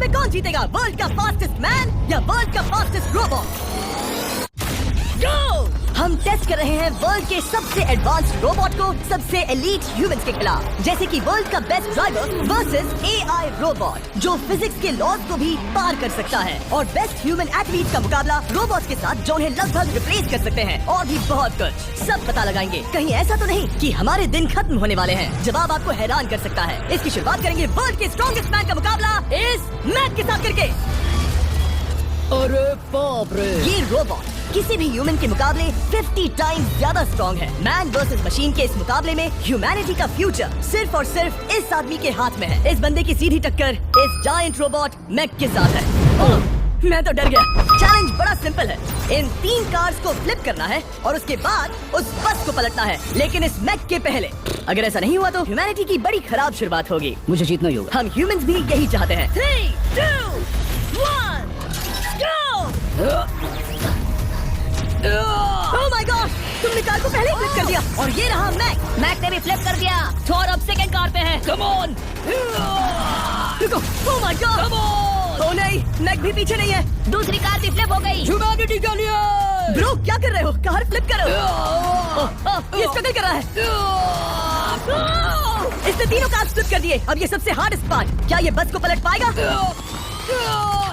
में कौन जीतेगा, वर्ल्ड का फास्टेस्ट मैन या वर्ल्ड का फास्टेस्ट रोबोट? गो! हम टेस्ट कर रहे हैं वर्ल्ड के सबसे एडवांस्ड रोबोट को सबसे एलीट ह्यूमंस के खिलाफ, जैसे कि वर्ल्ड का best driver versus AI robot जो फिजिक्स के लॉज को भी पार कर सकता है, और बेस्ट ह्यूमन एथलीट का मुकाबला रोबोट के साथ जो उन्हें लगभग रिप्लेस कर सकते हैं, और भी बहुत कुछ। सब पता लगाएंगे, कहीं ऐसा तो नहीं कि हमारे दिन खत्म होने वाले हैं। जवाब आपको हैरान कर सकता है। इसकी शुरुआत करेंगे वर्ल्ड के स्ट्रॉन्गेस्ट मैन का मुकाबला इस मैन के साथ करके। अरे बाप रे! ये रोबोट किसी भी ह्यूमन के मुकाबले 50 टाइम्स ज्यादा स्ट्रॉन्ग है। मैन वर्सेस मशीन के इस मुकाबले में ह्यूमैनिटी का फ्यूचर सिर्फ और सिर्फ इस आदमी के हाथ में है। इस बंदे की सीधी टक्कर इस जायंट रोबोट मैक के साथ है। ओह, मैं तो डर गया। चैलेंज बड़ा सिंपल है। इन 3 कार्स को फ्लिप करना है और उसके बाद उस बस को पलटना है, लेकिन इस मैक के पहले। अगर ऐसा नहीं हुआ तो ह्यूमैनिटी की बड़ी खराब शुरुआत होगी। मुझे जीतना ही होगा। हम ह्यूमंस भी यही चाहते हैं। 3, 2, 1, go! Oh my God! तुमने कार को पहले फ्लिप कर दिया और ये रहा मैक। मैक ने भी फ्लिप कर दिया। थॉर अब सेकंड कार पे है। Come on! रुको! Oh my God! Come on! Oh नहीं, मैक भी पीछे नहीं है। दूसरी कार भी फ्लिप हो गई। ह्यूमैनिटी के लिए! ब्रो क्या कर रहे हो? कार फ्लिप करो। ये स्ट्रगल कर रहा है। इसने तीनों कार फ्लिप कर दिए। अब ये सबसे हार्डेस्ट पार्ट। क्या ये बस को पलट पाएगा?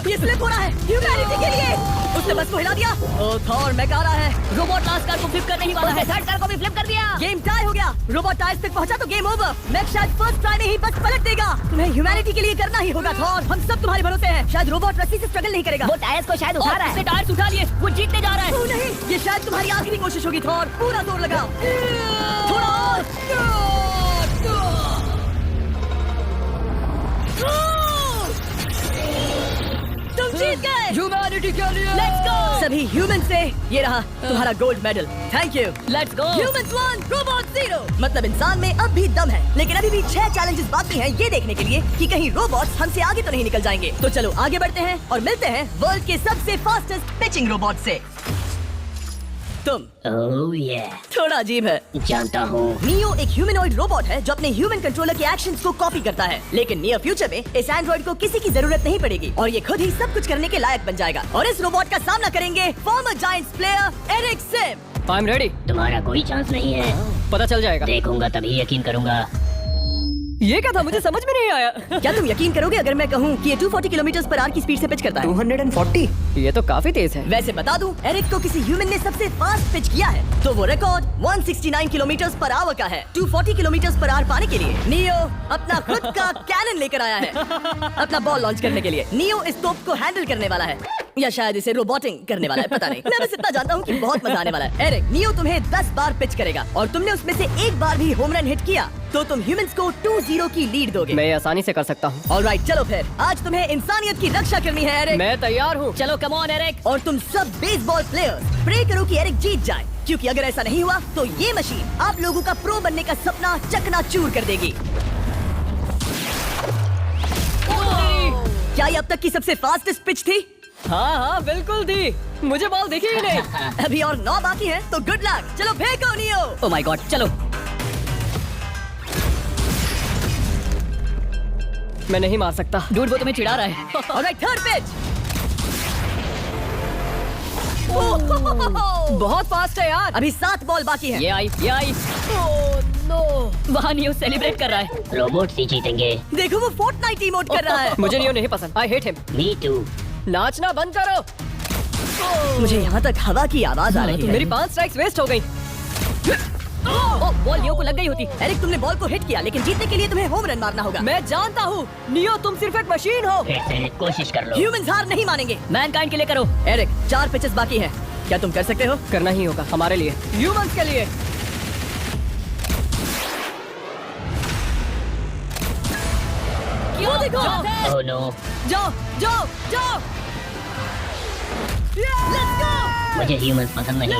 ये स्लिप हो रहा है ह्यूमैनिटी के लिए। उसने बस को हिला दिया। ओह थॉर, मैक आ रहा है। रोबोट लास्ट कार को फ्लिप करने ही वाला है। थर्ड कार को भी फ्लिप कर दिया। गेम टाई हो गया। रोबोट टायर्स तक पहुंचा तो गेम ओवर। मैक शायद फर्स्ट ट्राई में ही बस पलट देगा। तुम्हें ह्यूमैनिटी के लिए करना ही होगा थॉर। हम सब तुम्हारे भरोसे हैं। शायद रोबोट रस्सी से स्ट्रगल नहीं करेगा। वो टायर्स को शायद उठा रहा है। टायर्स उठा लिए। वो जीतने जा रहा है। ओह नहीं, ये शायद तुम्हारी आखिरी कोशिश होगी थॉर। पूरा जोर लगाओ। थोड़ा और। तुम जीत गए। ह्यूमैनिटी के लिए! लेट्स गो सभी ह्यूमन से। ये रहा तुम्हारा gold medal. Thank you. Let's go. Humans 1, robot 0। मतलब इंसान में अब भी दम है, लेकिन अभी भी 6 चैलेंजेस बाकी हैं ये देखने के लिए कि कहीं रोबोट्स हमसे आगे तो नहीं निकल जाएंगे। तो चलो आगे बढ़ते हैं और मिलते हैं वर्ल्ड के सबसे फास्टेस्ट पिचिंग रोबोट से। तुम ओह ये थोड़ा अजीब है। जानता हूँ। नियो एक ह्यूमनॉइड रोबोट है जो अपने ह्यूमन कंट्रोलर के एक्शंस को कॉपी करता है, लेकिन नियर फ्यूचर में इस एंड्रॉइड को किसी की जरूरत नहीं पड़ेगी और ये खुद ही सब कुछ करने के लायक बन जाएगा। और इस रोबोट का सामना करेंगे former Giants player Eric Sim. I am ready. तुम्हारा कोई चांस नहीं है। पता चल जाएगा। देखूंगा तभी यकीन करूंगा। ये क्या था? मुझे समझ में नहीं आया। क्या तुम यकीन करोगे अगर मैं कहूँ कि ये 240 किलोमीटर/आवर की स्पीड से पिच करता है? 240? ये तो काफी तेज है। वैसे बता दूं, एरिक को किसी ह्यूमन ने सबसे फास्ट पिच किया है तो वो रिकॉर्ड 169 किलोमीटर/आवर का है। 240 किलोमीटर/आवर पाने के लिए नियो अपना खुद का कैनन लेकर आया है अपना बॉल लॉन्च करने के लिए। नियो इस तोप को हैंडल करने वाला है या शायद इसे रोबोटिंग करने वाला है, पता नहीं। मैं बस इतना जानता हूँ कि बहुत मजा आने वाला है। एरिक, नियो तुम्हें 10 बार पिच करेगा और तुमने उसमें से एक बार भी होम रन हिट किया तो तुम ह्यूमंस को 2-0 की लीड दोगे। मैं ये आसानी से कर सकता हूँ। ऑलराइट, चलो फिर आज तुम्हें इंसानियत की रक्षा करनी है एरिक। मैं तैयार हूँ। चलो कम ऑन एरिक। और तुम सब बेसबॉल प्लेयर्स प्रे करो कि एरिक जीत जाए, क्योंकि अगर ऐसा नहीं हुआ तो ये मशीन आप लोगों का प्रो बनने का सपना चकनाचूर कर देगी। क्या ये अब तक की सबसे फास्टेस्ट पिच थी? हाँ हाँ बिल्कुल थी। मुझे बॉल दिखी ही नहीं। अभी और 9 बाकी हैं, तो गुड लक। चलो फेंको नियो। ओह माय गॉड, चलो। मैं नहीं मार सकता। डूड वो तुम्हें चिढ़ा रहा है। Alright, third pitch. बहुत फास्ट है यार। अभी 7 बॉल बाकी हैं। ये आई, ये आई। Oh no. वहाँ नियो सेलिब्रेट कर रहा है। रोबोट ही जीतेंगे। देखो वो फोर्टनाइट इमोट कर रहा है। मुझे नियो नहीं पसंद। I hate him. Me too. नाचना बंद करो। मुझे यहाँ तक हवा की आवाज आ रही है। मेरी 5 स्ट्राइक्स वेस्ट हो गई। ओह बॉल नियो को लग गई होती। एरिक, तुमने बॉल को हिट किया, लेकिन जीतने के लिए तुम्हें होम रन मारना होगा। मैं जानता हूँ नियो, तुम सिर्फ एक मशीन हो। फिर से कोशिश कर लो। ह्यूमंस हार नहीं मानेंगे। मैनकाइंड के लिए करो। एरिक, 4 पिचेस बाकी हैं। क्या तुम कर सकते हो? करना ही होगा हमारे लिए, ह्यूमंस के लिए। क्यों देखो? Oh no. जाओ जाओ जाओ। Let's go! मुझे ह्यूमंस पसंद नहीं।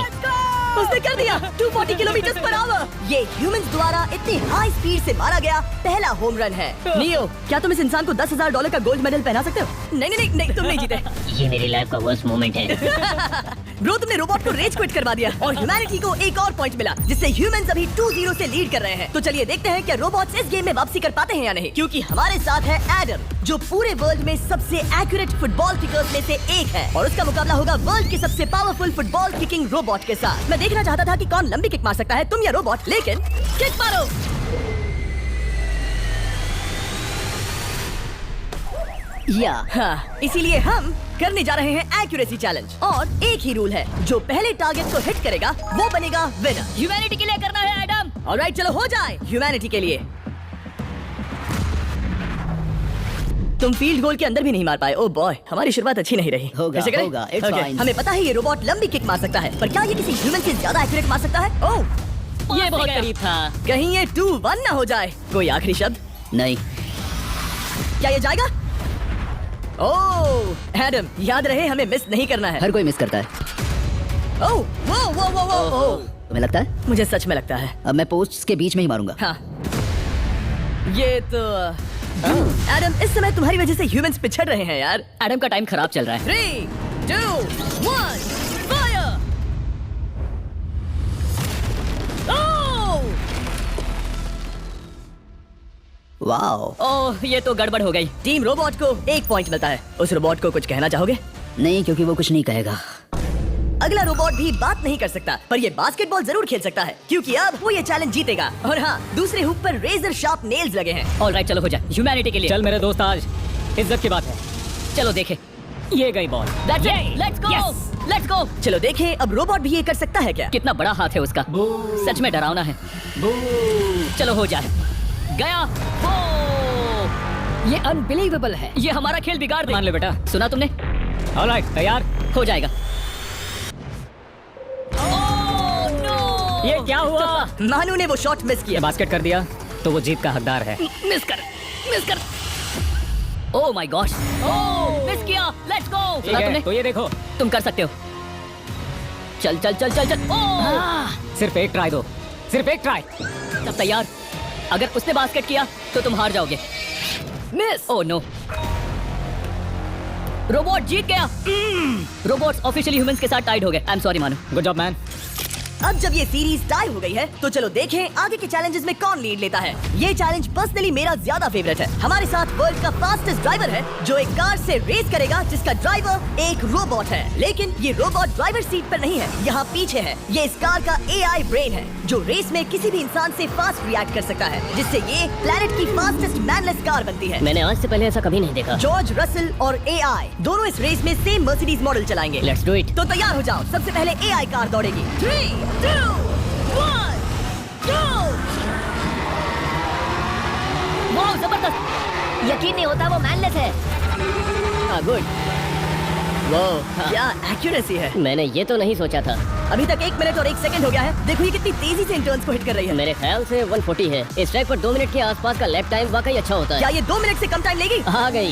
उसने कर दिया 240 किलोमीटर/आवर। ये ह्यूमंस द्वारा इतनी हाई स्पीड से मारा गया पहला होम रन है। नियो, क्या तुम इस इंसान को $10,000 का गोल्ड मेडल पहना सकते हो? नहीं नहीं नहीं, तुम नहीं जीते। ये मेरी लाइफ का वर्स्ट मोमेंट है। ब्रो तुमने रोबोट को रेज क्विट करवा दिया और ह्यूमैनिटी को एक और पॉइंट मिला, जिससे ह्यूमंस अभी 2-0 से लीड कर रहे हैं। तो चलिए देखते हैं क्या रोबोट्स इस गेम में वापसी कर पाते हैं या नहीं, क्योंकि हमारे साथ है एडम, जो पूरे वर्ल्ड में सबसे एक्यूरेट फुटबॉल किकर्स में से एक है और उसका मुकाबला होगा वर्ल्ड के सबसे पावरफुल फुटबॉल किकिंग रोबोट के साथ। मैं देखना चाहता था कि कौन लंबी किक मार सकता है, तुम या रोबोट, लेकिन किक मारो। हाँ, इसीलिए हम करने जा रहे हैं एक्यूरेसी चैलेंज और एक ही रूल है, जो पहले टारगेट को हिट करेगा वो बनेगा विनर। ह्यूमैनिटी के लिए करना है एडम। ऑलराइट, चलो हो जाए ह्यूमैनिटी के लिए। तुम फील्ड गोल के अंदर भी नहीं मार पाए। ओह बॉय, हमारी शुरुआत अच्छी नहीं रही। होगा, कैसे करें? होगा, it's Okay, fine. हमें पता है ये रोबोट लंबी किक मार सकता है, पर क्या ये किसी ह्यूमन से ज्यादा एक्यूरेट मार सकता है? ओह, ये बहुत करीब था। कहीं ये 2-1 ना हो जाए। कोई आखिरी शब्द? नहीं। क्या ये जाएगा? ओह एडम, याद रहे हमें मिस नहीं करना है। हर कोई मिस करता है। ओह वो तुम्हें लगता है? मुझे सच में लगता है। अब मैं पोस्ट्स के बीच में ही मारूंगा। हाँ, ये तो एडम, इस समय तुम्हारी वजह से ह्यूमंस पिछड़ रहे हैं यार। एडम का टाइम खराब चल रहा है। 3, 2, 1, फायर! वाओ। ओह, ये तो गड़बड़ हो गई। टीम रोबोट को 1 पॉइंट मिलता है। उस रोबोट को कुछ कहना चाहोगे? नहीं, क्योंकि वो कुछ नहीं कहेगा। अगला रोबोट भी बात नहीं कर सकता, पर ये बास्केटबॉल जरूर खेल सकता है, क्योंकि अब वो ये चैलेंज जीतेगा। और हाँ, दूसरे हुक पर रेजर शार्प नेल्स लगे हैं। ऑलराइट, चलो हो जाए ह्यूमैनिटी के लिए। चल मेरे दोस्त, आज इज्जत की बात है। चलो देखे। ये गई ball. That's it. Let's go. Let's go. चलो देखें अब रोबोट भी ये कर सकता है क्या? कितना बड़ा हाथ है उसका। सच में डरावना है। चलो हो जाए। गया। वो ये अनबिलीवेबल है। ये हमारा खेल बिगाड़ दे। मान ले बेटा। सुना तुमने? ऑलराइट, तैयार? हो जाएगा। Oh no! ये क्या हुआ? मानू ने वो शॉट मिस ये किया। बास्केट कर दिया तो वो जीत का हकदार है। मिस कर। Oh my gosh. Oh, miss किया। Let's go. ठीक सुना है, तुमने? तो ये देखो, तुम कर सकते हो। चल। ओह! सिर्फ एक ट्राई दो, सिर्फ एक ट्राई। सब तैयार? अगर उसने बास्केट किया तो तुम हार जाओगे। मिस। ओह नो, रोबोट जीत गया। रोबोट्स ऑफिशियली ह्यूमंस के साथ टाइड हो गए। आई एम सॉरी मानो। Good job man. अब जब ये सीरीज टाई हो गई है, तो चलो देखें आगे के चैलेंजेस में कौन लीड लेता है। ये चैलेंज पर्सनली मेरा ज्यादा फेवरेट है। हमारे साथ वर्ल्ड का फास्टेस्ट ड्राइवर है, जो एक कार से रेस करेगा, जिसका ड्राइवर एक रोबोट है। लेकिन ये रोबोट ड्राइवर सीट पर नहीं है, यहाँ पीछे है। ये इस कार का AI ब्रेन है, जो रेस में किसी भी इंसान से फास्ट रिएक्ट कर सकता है, जिससे ये प्लेनेट की फास्टेस्ट मैनलेस कार बनती है। मैंने आज से पहले ऐसा कभी नहीं देखा। जॉर्ज रसल और AI दोनों इस रेस में सेम मर्सिडीज मॉडल चलाएंगे। Let's do it. तो तैयार हो जाओ। सबसे पहले AI कार दौड़ेगी। 3, 2, 1, go! वाह, जबरदस्त। यकीन नहीं होता वो मैनलेस है। गुड। क्या एक्यूरेसी है। मैंने ये तो नहीं सोचा था। अभी तक 1 मिनट और 1 सेकंड हो गया है। देखो ये कितनी तेजी से इंटर्न्स को हिट कर रही है। मेरे ख्याल से 140 है। इस ट्रैक पर 2 मिनट के आसपास का लैप टाइम वाकई अच्छा होता क्या है। ये 2 मिनट से कम टाइम लेगी? आ गई।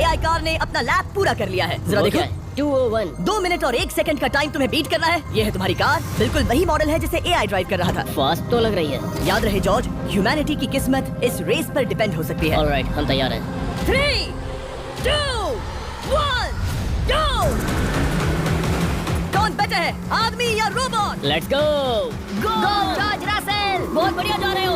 AI कार ने अपना लैप पूरा कर लिया है। जरा देखो। 201। 2 मिनट और 1 सेकंड का टाइम तुम्हें बीट करना है। ये है तुम्हारी कार। बिल्कुल वही मॉडल है जिसे AI ड्राइव कर रहा था। फास्ट तो लग रही है। याद रहे जॉर्ज, ह्यूमैनिटी की किस्मत इस रेस पर डिपेंड हो सकती है। ऑलराइट, हम तैयार हैं। 3, 2, 1, go! कौन बेटर है, आदमी या robot? Let's go. Go George Russell, बहुत बढ़िया जा रहे हो।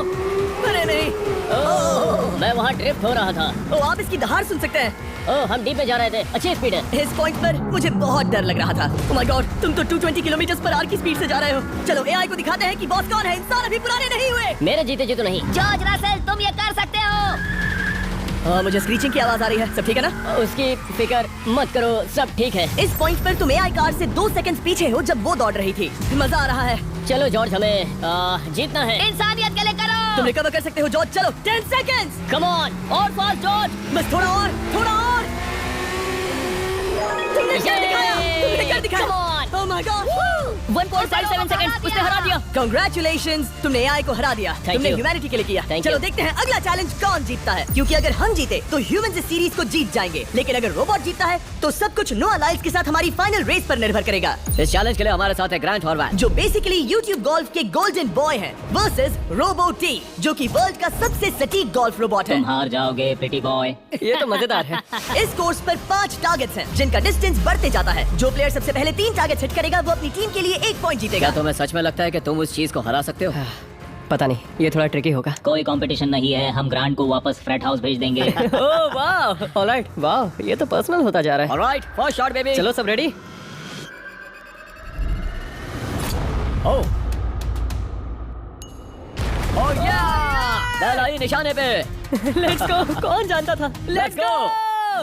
अरे नहीं। ओह, मैं वहाँ ड्रिफ्ट हो रहा था। ओ, आप इसकी दहाड़ सुन सकते हैं। ओह, हम डीप में जा रहे थे। अच्छी स्पीड है। इस पॉइंट पर मुझे बहुत डर लग रहा था। ओह माय गॉड, तुम तो 220 किलोमीटर पर आवर की स्पीड से जा रहे हो। चलो AI को दिखाते हैं कि बॉस कौन है। इंसान अभी पुराने नहीं हुए। मेरे जीते जी तो नहीं। जॉर्ज रसेल, तुम ये कर सकते हो। मुझे स्क्रीचिंग की आवाज आ रही है। सब ठीक है ना? उसकी फिक्र मत करो, सब ठीक है। इस पॉइंट पर तुम AI कार से 2 सेकंड पीछे हो जब वो दौड़ रही थी। मजा आ रहा है। चलो जॉर्ज, हमें जीतना है। इंसानियत के लिए करो। तुम रिकवर कर सकते हो जॉर्ज। चलो 10 सेकंड्स। कम ऑन, और फास्ट जॉर्ज। बस थोड़ा और, थोड़ा और। तुमने क्या दिखाया? तुमने क्या दिखाया? Come on. Oh my God. 1.57 second, उसने हरा दिया। Congratulations, तुमने AI को हरा दिया। Thank तुमने you. ह्यूमैनिटी के लिए किया। Thank चलो you. देखते हैं अगला चैलेंज कौन जीतता है, क्योंकि अगर हम जीते तो ह्यूमंस इस सीरीज को जीत जाएंगे, लेकिन अगर रोबोट जीतता है तो सब कुछ नोआ लाइल्स के साथ हमारी फाइनल रेस पर निर्भर करेगा। इस चैलेंज के लिए हमारे साथ है ग्रांट हॉर्वैट, जो बेसिकली यूट्यूब गोल्फ के गोल्डन बॉय हैं, वर्सेस रोबो टी, जो कि वर्ल्ड का सबसे सटीक गोल्फ रोबोट है। तुम हार जाओगे प्रिटी बॉय। ये तो मजेदार है। इस कोर्स पर 5 टारगेट्स हैं, जिनका डिस्टेंस बढ़ते जाता है। जो प्लेयर सबसे पहले 3 टारगेट हिट करेगा वो अपनी टीम के लिए 1 पॉइंट जीतेगा। क्या तुम्हें सच में लगता है कि तुम उस चीज को हरा सकते हो? पता नहीं, ये थोड़ा ट्रिकी होगा। कोई कंपटीशन नहीं है, हम ग्रांट को वापस फ्रेट हाउस भेज देंगे। ओह वाह, ऑलराइट, वाह, ये तो पर्सनल होता जा रहा है। Alright, first shot baby. चलो सब रेडी? ओह ओह या, बैल आई निशाने पे। Let's go. कौन जानता था? लेट्स गो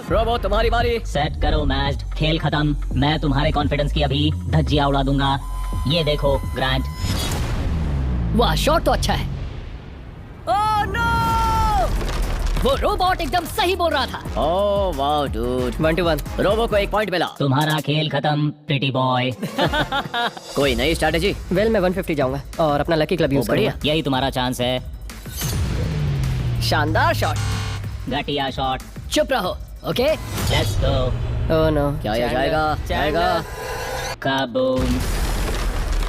रोबो, तुम्हारी बारी। सेट करो मैच, खेल खत्म। मैं तुम्हारे कॉन्फिडेंस की अभी धज्जियां उड़ा दूंगा। ये देखो ग्रांट। वाह, शॉट तो अच्छा है। Oh no! वो रोबोट एकदम सही बोल रहा था। ओह वाह डूड, 1-1। रोबो को 1 पॉइंट मिला। तुम्हारा खेल खत्म प्रिटी बॉय। कोई नई स्ट्रेटेजी? वेल, मैं 150 जाऊंगा और अपना लकी क्लब यूज बढ़िया। करूंगा। यही तुम्हारा चांस है। शानदार शॉट। घटिया शॉट। चुप रहो, okay? Let's go. Oh no. क्या ये जाएगा? काबूम।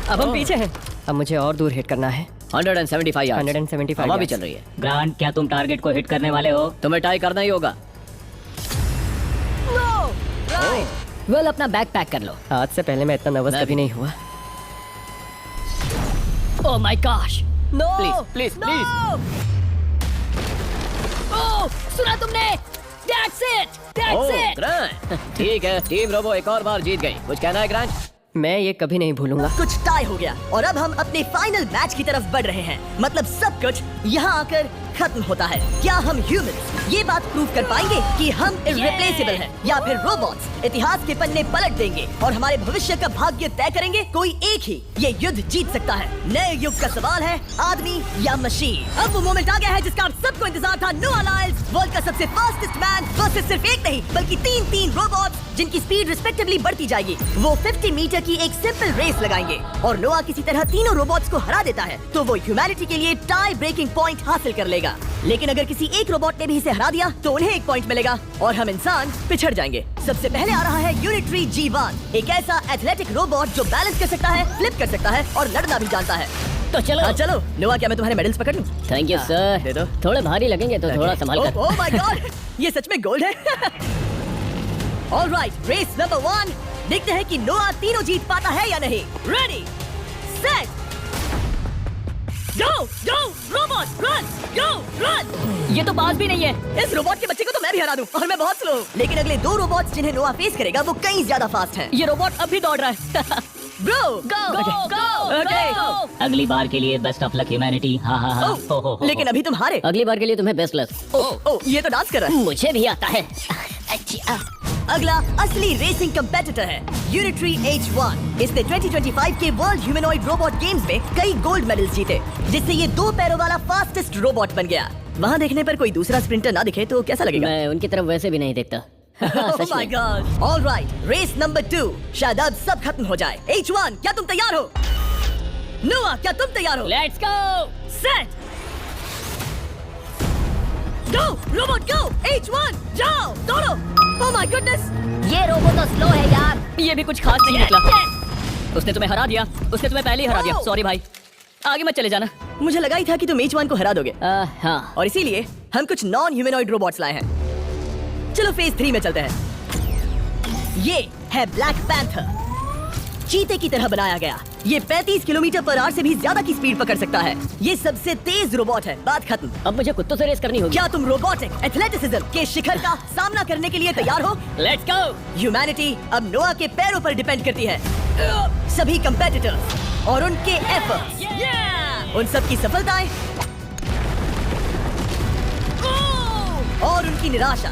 अब हम पीछे हैं। अब मुझे और दूर हिट करना है। 175 यार्ड्स। 175 हवा भी yards। चल रही है। ग्रांट, क्या तुम टारगेट को हिट करने वाले हो? तुम्हें ट्राई करना ही होगा। वेल, अपना बैग पैक कर लो। आज से पहले मैं इतना नर्वस मैं कभी भी। नहीं हुआ। Oh my gosh. No! Please no! Please. Oh, सुना तुमने? That's it, that's it. Grant, ठीक है, टीम रोबो एक और बार जीत गई। कुछ कहना है ग्रांट? मैं ये कभी नहीं भूलूंगा। कुछ टाई हो गया और अब हम अपने फाइनल मैच की तरफ बढ़ रहे हैं। मतलब सब कुछ यहाँ आकर खत्म होता है। क्या हम ह्यूमंस ये बात प्रूव कर पाएंगे कि हम इररिप्लेसेबल हैं, या फिर रोबोट्स इतिहास के पन्ने पलट देंगे और हमारे भविष्य का भाग्य तय करेंगे? कोई एक ही ये युद्ध जीत सकता है। नए युग का सवाल है, आदमी या मशीन। अब वो मोमेंट आ गया है जिसका आप सबको इंतजार था। नोआ लाइल्स, वर्ल्ड का सबसे फास्टेस्ट मैन वर्सेस सिर्फ एक नहीं बल्कि 3 रोबोट्स जिनकी स्पीड रिस्पेक्टिवली बढ़ती जाएगी। वो 50 मीटर की एक सिंपल रेस लगाएंगे और नोआ किसी तरह तीनों रोबोट्स को हरा देता है तो वो ह्यूमैनिटी के लिए टाई ब्रेकिंग पॉइंट हासिल कर लेगा। लेकिन अगर किसी एक रोबोट ने भी इसे हरा दिया तो उन्हें 1 पॉइंट मिलेगा और हम इंसान पिछड़ जाएंगे। सबसे पहले आ रहा है यूनिट्री G1, एक ऐसा एथलेटिक रोबोट जो बैलेंस कर सकता है, फ्लिप कर सकता है और लड़ना भी जानता है। तो चलो। हाँ चलो। नोआ, क्या मैं तुम्हारे मेडल्स पकड़ लूं? Thank you sir. दे दो। थोड़े भारी लगेंगे तो थोड़ा संभाल कर। ओह माय गॉड, ये सच में गोल्ड है। Alright, race number 1। देखते हैं कि नोआ तीनों जीत पाता है या नहीं। रेडी, सेट, गो गो रोबोट, रन गो रन। ये तो बात भी नहीं है। इस रोबोट के बच्चे को तो मैं भी हरा दूं और मैं बहुत स्लो हूं। लेकिन अगले 2 रोबोट्स जिन्हें नोआ फेस करेगा वो कहीं ज्यादा फास्ट हैं। ये रोबोट अब भी दौड़ रहा है। ब्रो गो गो गो। Okay. अगली बार के लिए बेस्ट ऑफ लक ह्यूमैनिटी। हाँ हाँ हाँ। लेकिन अभी तुम हारे। अगली बार के लिए तुम्हें बेस्ट लक। ओह, ये तो डांस कर रहा है। मुझे भी आता है। अगला असली रेसिंग कंपेटिटर है यूनिट्री H1। इसने 2025 के वर्ल्ड ह्यूमनॉइड रोबोट गेम्स में कई गोल्ड मेडल्स जीते, जिससे ये 2 पैरों वाला फास्टेस्ट रोबोट बन गया। वहाँ देखने पर कोई दूसरा स्प्रिंटर ना दिखे तो कैसा लगेगा? मैं उनकी तरफ वैसे भी नहीं देखता। Oh my God! All right, race number 2। शायद अब सब खत्म हो जाए। H1, क्या तुम तैयार हो? नोआ, क्या तुम तैयार हो? Let's go. Set, go robot go. H1, जाओ दौड़ो। Oh my goodness! ये रोबोट तो स्लो है यार। ये भी कुछ खास नहीं निकला। उसने तुम्हें हरा दिया। उसने तुम्हें पहले ही हरा दिया। Oh! सॉरी भाई, आगे मत चले जाना। मुझे लगा ही था कि तुम H1 को हरा दोगे हाँ। और इसीलिए हम कुछ नॉन ह्यूमनॉइड रोबोट्स लाए हैं। चलो फेज 3 में चलते हैं। ये है ब्लैक पैंथर, चीते की तरह बनाया गया। ये 35 किलोमीटर पर आवर से भी ज्यादा की स्पीड पकड़ सकता है। ये सबसे तेज रोबोट है। बात खत्म। अब मुझे कुत्तों से रेस करनी होगी। क्या तुम रोबोटिक एथलेटिसिज्म के शिखर का सामना करने के लिए तैयार हो? Let's go. ह्यूमैनिटी अब नोआ के पैरों पर डिपेंड करती है। सभी कंपेटिटर्स और उनके एफर्ट्स, उन सब की सफलताएं और उनकी निराशा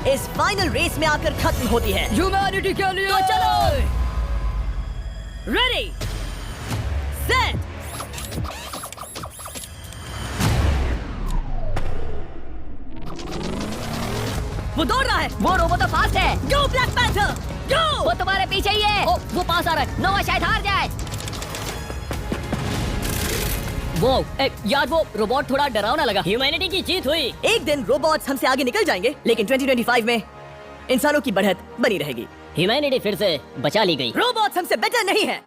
इस फाइनल रेस में आकर खत्म होती है। ह्यूमैनिटी के लिए। तो चलो, रेडी, सेट, वो दौड़ रहा है। वो रोबोट तो फास्ट है। गो ब्लैक पैंथर, गो। वो तुम्हारे पीछे ही है। ओ, वो पास आ रहा है। नोआ शायद हार जाए। वो यार, वो रोबोट थोड़ा डरावना लगा। ह्यूमैनिटी की जीत हुई। एक दिन रोबोट्स हमसे आगे निकल जाएंगे, लेकिन 2025 में इंसानों की बढ़त बनी रहेगी। ह्यूमैनिटी फिर से बचा ली गई। रोबोट्स हमसे बेटर नहीं है।